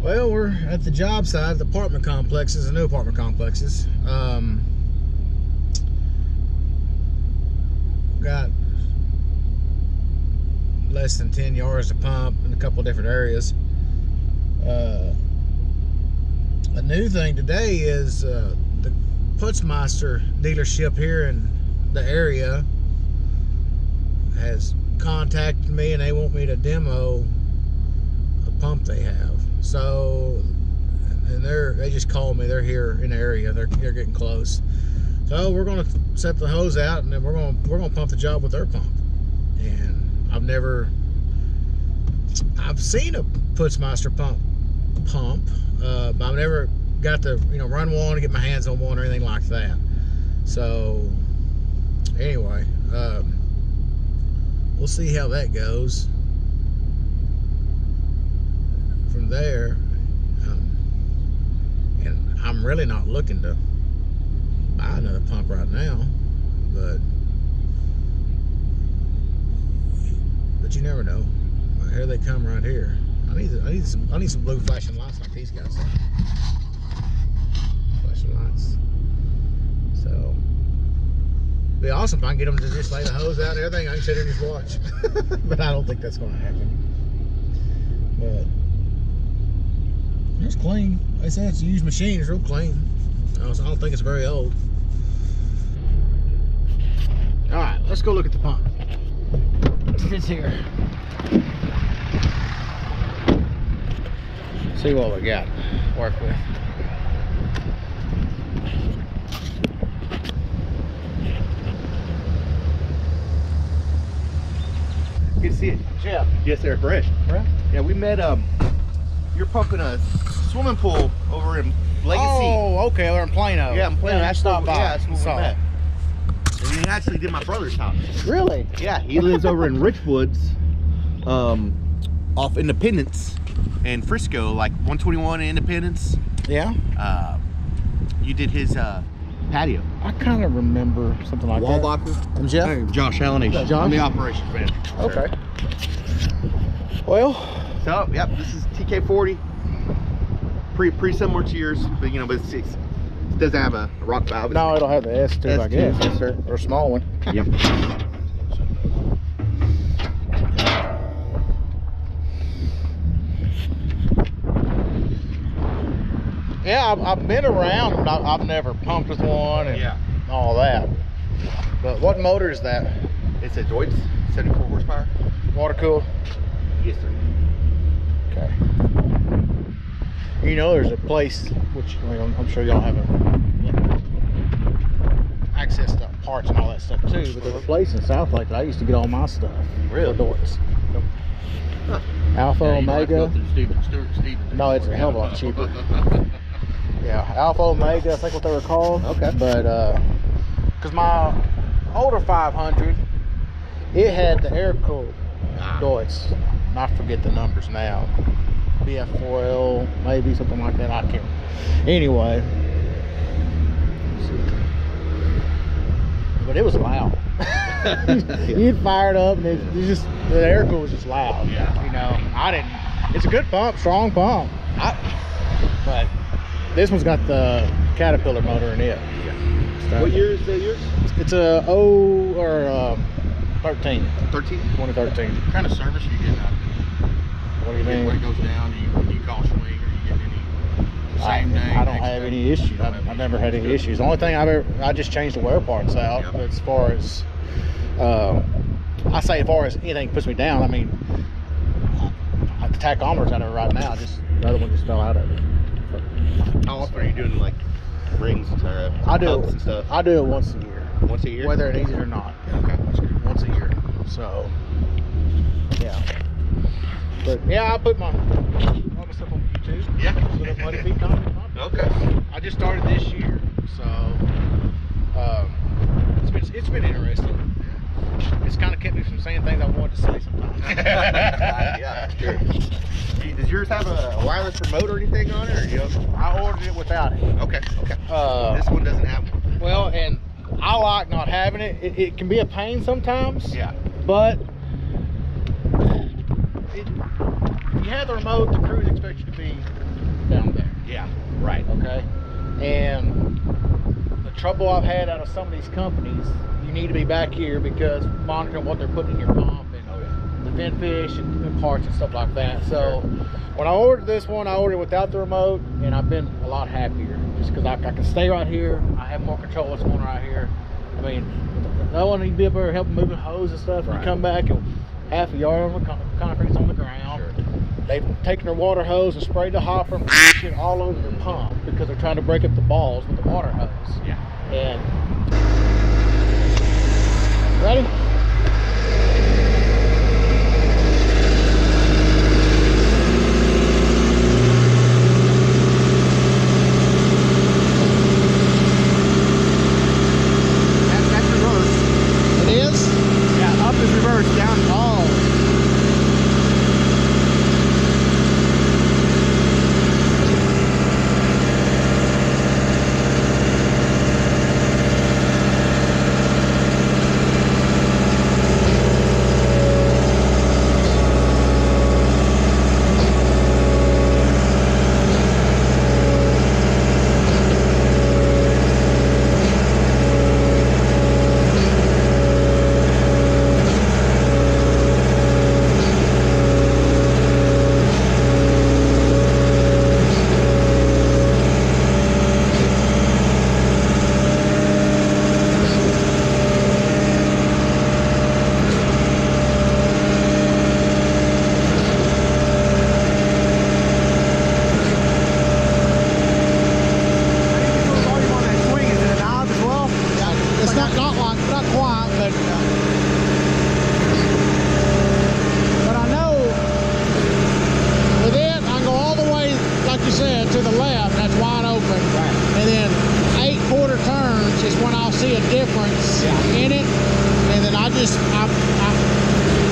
Well, we're at the job site, the apartment complexes, the new apartment complexes. Got less than 10 yards to pump in a couple of different areas. A new thing today is the Putzmeister dealership here in the area has contacted me, and they want me to demo a pump they have. So, and they just called me. They're here in the area. They're getting close. So we're gonna set the hose out, and then we're gonna pump the job with their pump. And I've seen a Putzmeister pump, but I've never got to run one and get my hands on one or anything like that. So anyway, we'll see how that goes from there. And I'm really not looking to buy another pump right now, but you never know. Here they come right here. I need some blue flashing lights like these guys have. Flashing lights. So it'd be awesome if I can get them to just lay the hose out and everything. I can sit here and just watch. But I don't think that's going to happen. But it's clean. Like I said, it's a used machine. It's real clean. I don't think it's very old. All right, let's go look at the pump. It's here. See what we got to work with. Good to see it. Yeah. Yes, sir. Fresh. Right? Yeah, we met. You're pumping a swimming pool over in Legacy. Oh, okay. We're in Plano. Yeah, I'm Plano. Yeah, I stopped by. Yeah, that's where we met. And he actually did my brother's house. Really? Yeah, he lives over in Richwoods, off Independence and Frisco, like 121 Independence. Yeah. You did his patio. I kind of remember something like Wall that. locker. I'm Jeff. Hey, Josh Allen. Josh? I'm the operations manager. Okay. Well. So, yep, this is TK40. Pretty similar to yours, but but it doesn't have a rock valve. No, it'll have the S2, I guess. Yes, sir. Or a small one. Yep. Yeah, I've been around, but I've never pumped with one and all that. But what motor is that? It's a Deutz, 74 horsepower. Water cooled? Yes, sir. Okay. There's a place, which I'm sure y'all have access to parts and all that stuff too, but there's a place in South Lake that I used to get all my stuff. Really? For Deutz. Huh. Alpha, Omega. Stuart Stevens. No, it's a hell of a lot cheaper. Yeah, Alpha, Omega, I think what they were called. Okay. But because my older 500, it had the air cooled Deutz. I forget the numbers now. BF4L, maybe something like that. I can't. Anyway, but it was loud. You'd fire it up, and it just the air cool was just loud. Yeah. I didn't. It's a good pump, strong pump. But this one's got the Caterpillar motor in it. Yeah. What year is yours? It's a 13. 13. 2013. What kind of service are you getting out of it? What do you mean? When it goes down, do you call Schwing, or you getting any same day? I don't have any issues. I've never had any issues. The only thing I just changed the wear parts out. Yep. But as far as as far as anything puts me down, I mean, the tachometer's out of it right now. The other one just fell out of it. How often are you doing like rings or pumps and stuff? I do it once a year. Once a year? Whether it needs it or not. Okay. Once a year. So, yeah. But yeah, I put all my stuff on YouTube. Yeah. Put up Muddyfeet Concrete Pumping. Okay. I just started this year, so it's been interesting. It's kind of kept me from saying things I wanted to say sometimes. Yeah, sure. Does yours have a wireless remote or anything on it, or I ordered it without it. Okay. This one doesn't have one. Well, and I like not having it. It can be a pain sometimes. Yeah. But you have the remote, the crews expect you to be down there. Yeah, right. Okay, and the trouble I've had out of some of these companies, you need to be back here because monitoring what they're putting in your pump and the vent fish and parts and stuff like that. So when I ordered this one, I ordered it without the remote, and I've been a lot happier just because I can stay right here. I have more control of what's going on right here. I mean, no one need to be up there helping moving hose and stuff. Right. You come back and half a yard of concrete's on the ground. Sure. They've taken their water hose and sprayed the hopper and shit all over their pump because they're trying to break up the balls with the water hose. Yeah. And ready? That's reverse. It is? Yeah, up is reverse, down. Oh.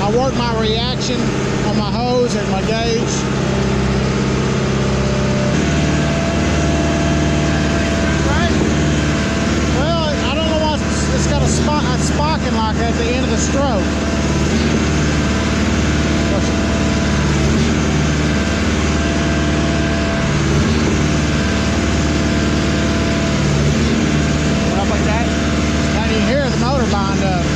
I work my reaction on my hose and my gauge. Well, I don't know why it's got a sparking like that at the end of the stroke. Up like that. Now you hear the motor lined up.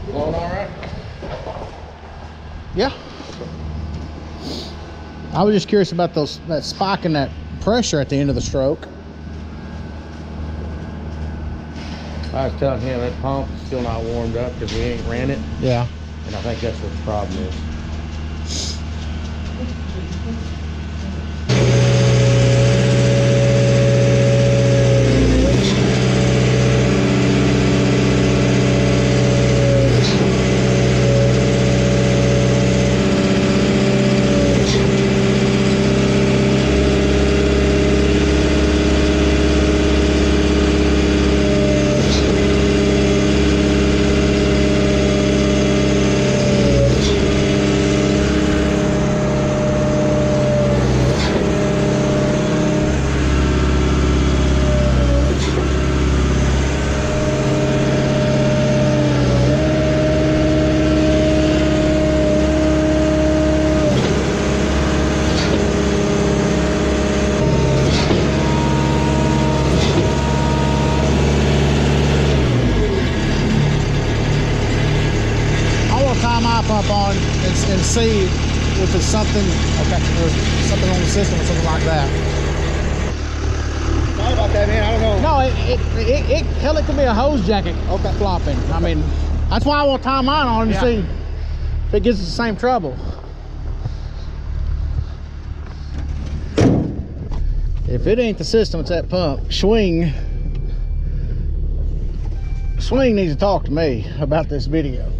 Blowing all right? Yeah. I was just curious about that spike and that pressure at the end of the stroke. I was telling him that pump is still not warmed up because we ain't ran it, Yeah. and I think that's what the problem is. Pump on and see if it's something, okay, there's something on the system or something like that. Sorry about that, man. I don't know. No, hell, it could be a hose jacket flopping. I mean, that's why I want to tie mine on and see if it gives us the same trouble. If it ain't the system, it's that pump. Schwing needs to talk to me about this video.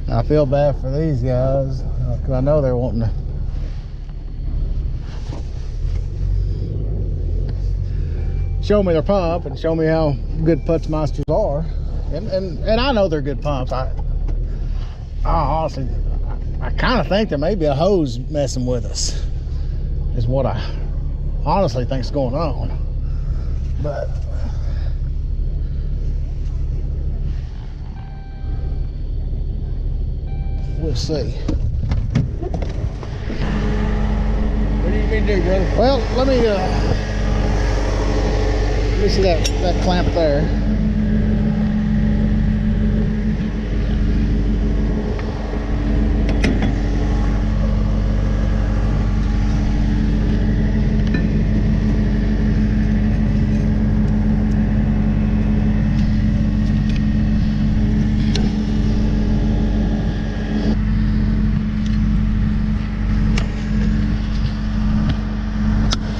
I feel bad for these guys because I know they're wanting to. Show me their pump and show me how good Putzmeisters are. And I know they're good pumps. I honestly, I kind of think there may be a hose messing with us, is what I honestly think's going on. But we'll see. What do you mean to do, brother? Well, let me see that clamp there.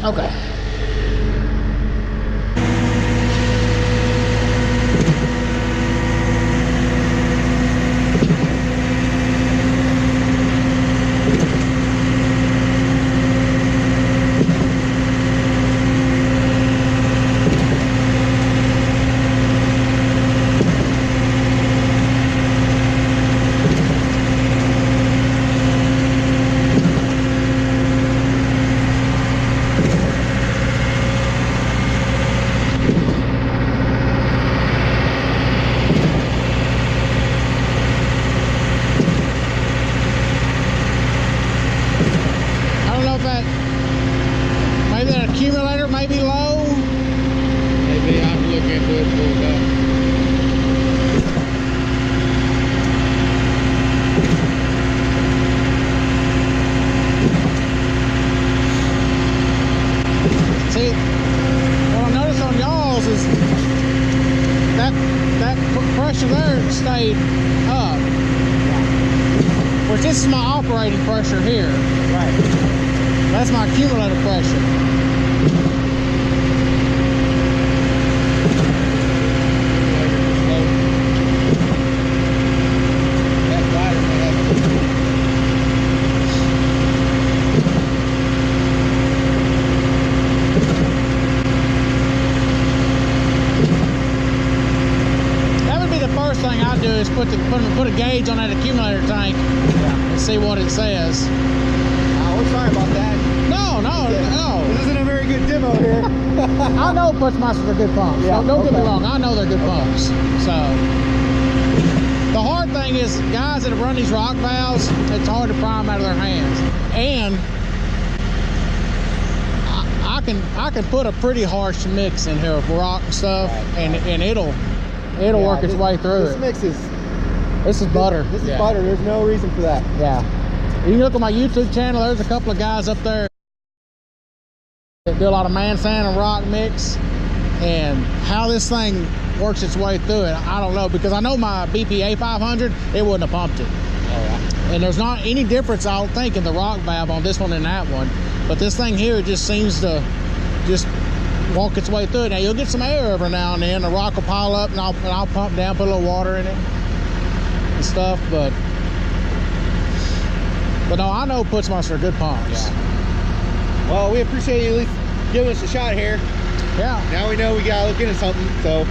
Okay. Maybe that accumulator may be low. Maybe I have to look into it for that. See, what I noticed on y'all's is that pressure there stayed up. Which this is my operating pressure here. Right. That's my accumulator pressure. That would be the first thing I'd do is put a gauge on that accumulator tank and see what it says. We're sorry about that. No. This isn't a very good demo here. I know Putzmeisters are good pumps. Yeah, Don't get me okay. wrong. I know they're good pumps. So the hard thing is guys that have run these rock valves, it's hard to pry them out of their hands. And I can put a pretty harsh mix in here of rock and stuff, and it'll work its way through This it. mix is This is butter. This is butter. There's no reason for that. Yeah. You can look at my YouTube channel. There's a couple of guys up there that do a lot of man sand and rock mix, and how this thing works its way through it, I don't know, because I know my BPA 500, it wouldn't have pumped it. Oh, yeah. And there's not any difference, I don't think, in the rock valve on this one and that one. But this thing here just seems to just walk its way through it. Now you'll get some air every now and then. The rock will pile up, and I'll pump down, put a little water in it and stuff. But no, I know Putzmeister are good pumps. Yeah. Well, we appreciate you at least giving us a shot here. Yeah. Now we know we gotta look into something. So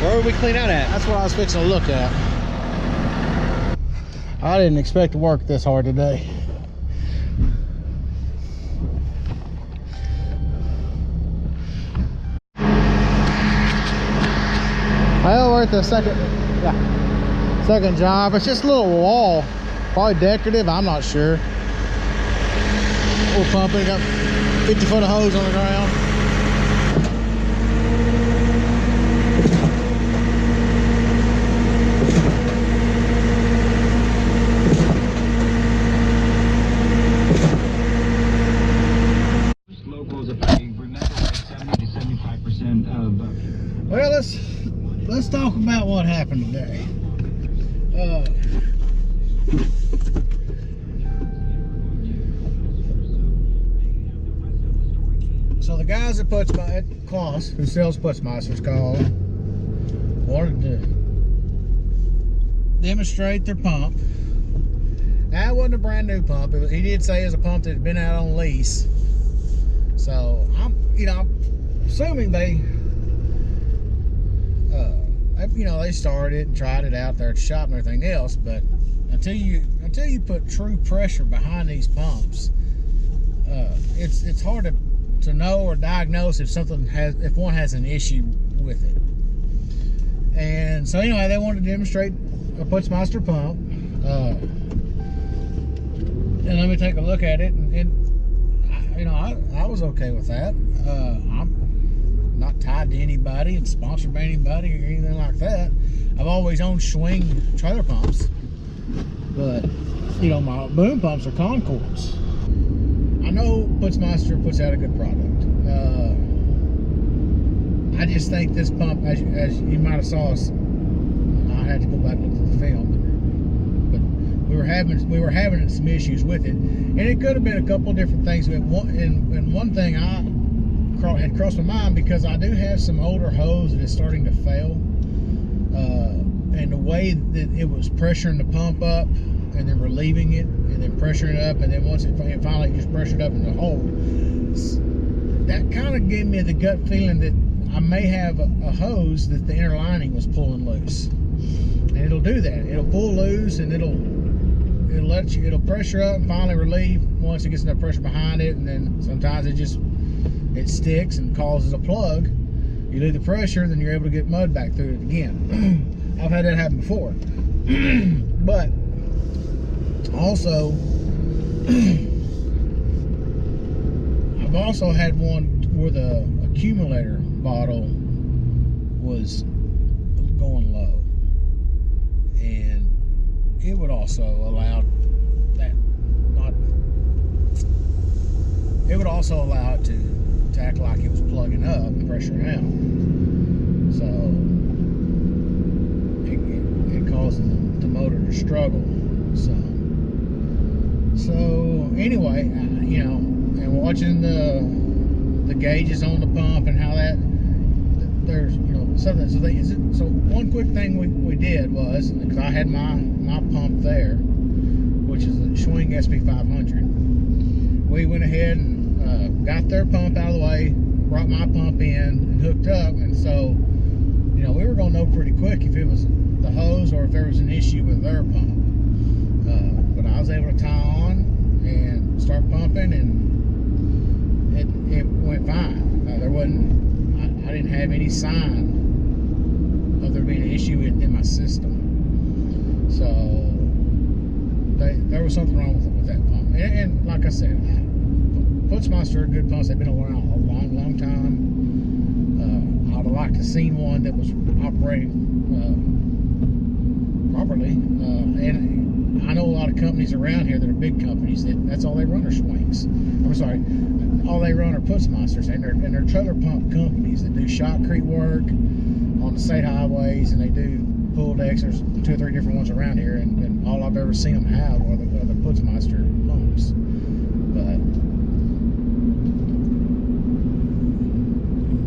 where would we clean out at? That's what I was fixing to look at. I didn't expect to work this hard today. Well, we're at the second job. It's just a little wall, probably decorative, I'm not sure. We're pumping, got 50 foot of hose on the ground. Locals are paying, remember, like 70 to 75% of Well, let's talk about what happened today. So the guys at Klaus, who sells Putzmeisters, wanted to demonstrate their pump. That wasn't a brand new pump. He did say it was a pump that had been out on lease. So I'm assuming they, they started and tried it out there at the shop and everything else, but until you put true pressure behind these pumps, it's hard to know or diagnose if one has an issue with it. And so anyway, they wanted to demonstrate a Putzmeister pump, and let me take a look at it, and I was okay with that. I'm not tied to anybody and sponsored by anybody or anything like that. I've always owned Schwing trailer pumps, but my boom pumps are Concords. I know Putzmeister puts out a good product. I just think this pump, as you might have saw us, I had to go back and look at the film, but we were having some issues with it, and it could have been a couple of different things. And one thing had crossed my mind, because I do have some older hose that is starting to fail, and the way that it was pressuring the pump up and then relieving it and then pressuring it up, and then once it finally just pressured up in the hole, that kind of gave me the gut feeling that I may have a hose that the inner lining was pulling loose. And it'll do that. It'll pull loose, and it'll pressure up and finally relieve once it gets enough pressure behind it, and then sometimes it sticks and causes a plug. You lose the pressure, then you're able to get mud back through it again. I've had that happen before. But also, I've also had one where the accumulator bottle was going low, and it would also allow it to act like it was plugging up and pressuring out, so it causes the motor to struggle some. So anyway, and watching the gauges on the pump and how that there's something. So one quick thing we did was, because I had my pump there, which is the Schwing SP500. We went ahead and got their pump out of the way, brought my pump in and hooked up, and so we were gonna know pretty quick if it was the hose or if there was an issue with their pump. But I was able to tie on and start pumping, and it went fine. There wasn't, I didn't have any sign of there being an issue in my system. So there was something wrong with that pump. And like I said, Putzmeister are good pumps. They've been around a long time. I would have liked to have seen one that was operating properly. And I know a lot of companies around here that are big companies that's all they run are Schwings. I'm sorry, all they run are Putzmeisters, and they're trailer pump companies that do shotcrete work on the state highways, and they do pull decks. There's 2 or 3 different ones around here, and all I've ever seen them have are the Putzmeister pumps.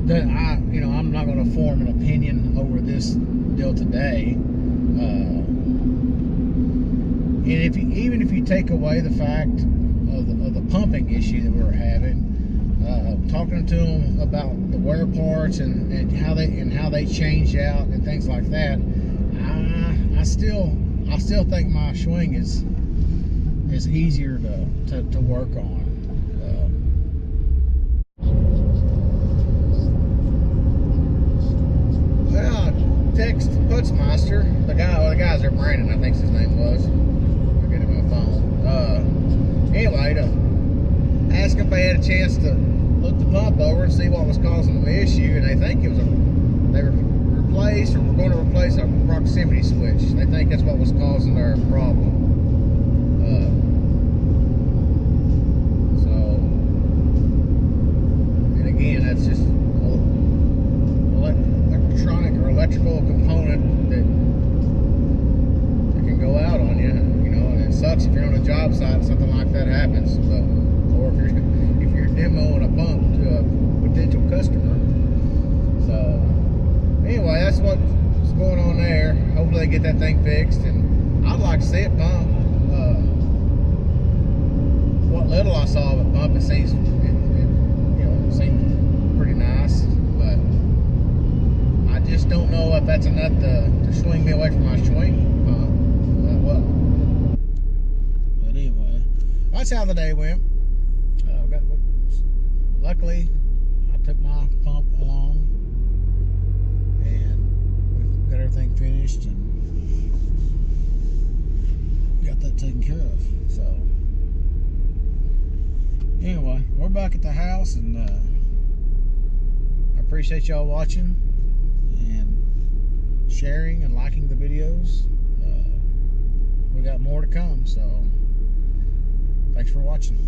But I'm not going to form an opinion over this deal today. And even if you take away the fact of the pumping issue that we were having, talking to them about the wear parts and how they change out and things like that, I still think my Schwing is easier to work on. Text Putzmeister, the guy's there, Brandon, I think his name was. I'll get him on the phone. Anyway, to ask if they had a chance to look the pump over and see what was causing the issue, and they think they replaced, or were going to replace a proximity switch. They think that's what was causing their problem. And again, that's just electronic or electrical component that can go out on you, and it sucks if you're on a job site and something like that happens, or if you're demoing a pump to a potential customer. So anyway, that's what's going on there. Hopefully they get that thing fixed, and I'd like to see it pump. What little I saw of it pump, it seemed pretty nice. That's a nut to swing me away from my swing pump. But anyway, that's how the day went. Luckily, I took my pump along and we got everything finished and got that taken care of. So anyway, we're back at the house, and I appreciate y'all watching and sharing and liking the videos. We got more to come, so thanks for watching.